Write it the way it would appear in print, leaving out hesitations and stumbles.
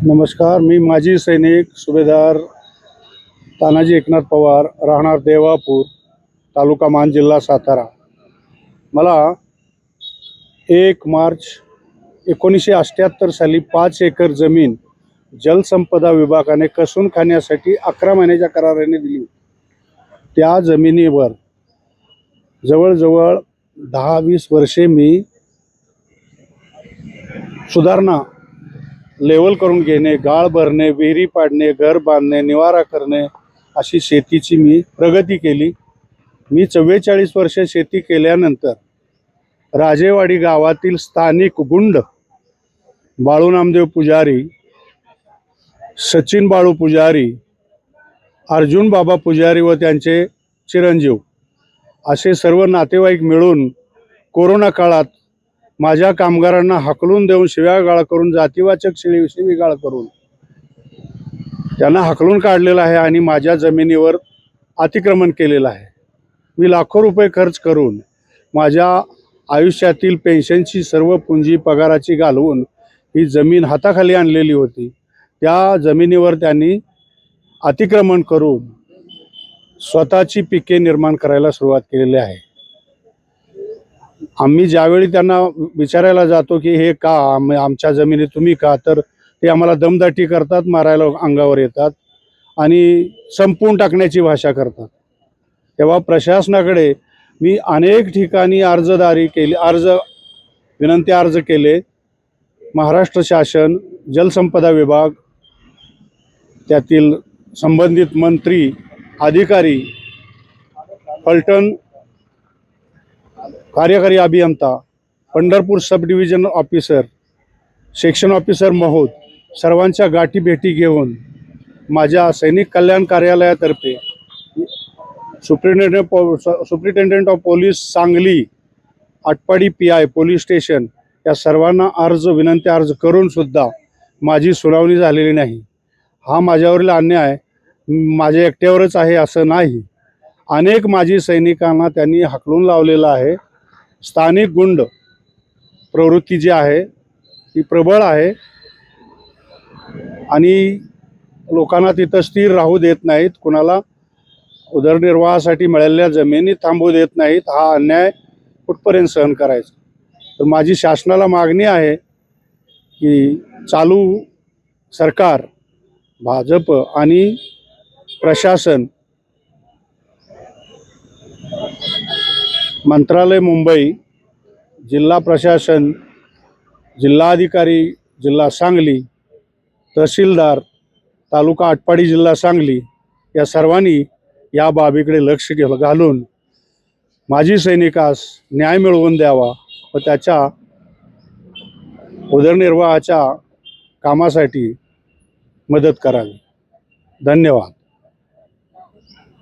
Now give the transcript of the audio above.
नमस्कार, मी माजी सैनिक सुभेदार तानाजी एकनाथ पवार, राहणार देवापूर, तालुका मान, जिल्हा सातारा। मला 1 मार्च 1978 साली 5 एकर जमीन जलसंपदा विभागाने कसून खाण्यासाठी 11 महिन्याच्या कराराने दिली। त्या जमिनीवर जवळजवळ 10-20 वर्षे मी सुधारणा लेवल करून घेणे, गाळ भरणे, विहिरी पाडणे, घर बांधणे, निवारा करणे अशी शेतीची मी प्रगती केली। मी 44 वर्ष शेती केल्यानंतर राजेवाडी गावातील स्थानिक गुंड बाळू नामदेव पुजारी, सचिन बाळू पुजारी, अर्जुन बाबा पुजारी व त्यांचे चिरंजीव असे सर्व नातेवाईक मिळून कोरोना काळात माझ्या कामगारांना हाकलून देऊन शिव्यागाळ करून, जातीवाचक शिवीगाळ करून त्यांना हाकलून काढलेलं आहे आणि माझ्या जमिनीवर अतिक्रमण केलेलं आहे। मी लाखो रुपये खर्च करून माझ्या आयुष्यातील पेन्शनची सर्व पुंजी पगाराची घालवून ही जमीन हाताखाली आणलेली होती। त्या जमिनीवर त्यांनी अतिक्रमण करून स्वतःची पिके निर्माण करायला सुरुवात केलेली आहे। आम्ही ज्यावेळी त्यांना विचारायला जातो की हे का आमच्या जमिनीत तुम्ही का, तर ते आम्हाला दमदाटी करतात, मारायला अंगावर येतात आणि संपवून टाकण्याची भाषा करतात। तेव्हा प्रशासनाकडे मी अनेक ठिकाणी विनंती अर्ज केले। महाराष्ट्र शासन, जलसंपदा विभाग, त्यातील संबंधित मंत्री, अधिकारी, फलटण कार्यकारी अभियंता, पंढरपूर सब डिव्हिजन ऑफिसर, सेक्शन ऑफिसर महोद सर्वांच्या गाठी भेटी घेऊन माझ्या सैनिक कल्याण कार्यालयातर्फे superintendent of police Sangli, Atpadi PI police station या सर्वांना विनंती अर्ज करून सुद्धा माझी सुनावणी झालेली नाही। हा माझ्यावरील अन्याय माझ्या एकट्यावरच आहे असं नाही, अनेक माजी सैनिकांना त्यांनी हाकलून लावलेलं आहे। स्थानिक गुंड प्रवृत्ती जी आहे ती प्रबळ आहे आणि लोकांना तिथं स्थिर राहू देत नाहीत, कुणाला उदरनिर्वाहासाठी मिळालेल्या जमिनी थांबवू देत नाहीत। हा अन्याय कुठपर्यंत सहन करायचा? तर माझी शासनाला मागणी आहे की चालू सरकार, भाजप आणि प्रशासन, मंत्रालय मुंबई, जिल्हा प्रशासन, जिल्हाधिकारी जिल्हा सांगली, तहसीलदार तालुका आटपाडी जिल्हा सांगली या सर्वांनी या बाबीकडे लक्ष घालून माजी सैनिकास न्याय मिळवून द्यावा व त्याच्या उदरनिर्वाहाच्या कामासाठी मदत करावी। धन्यवाद।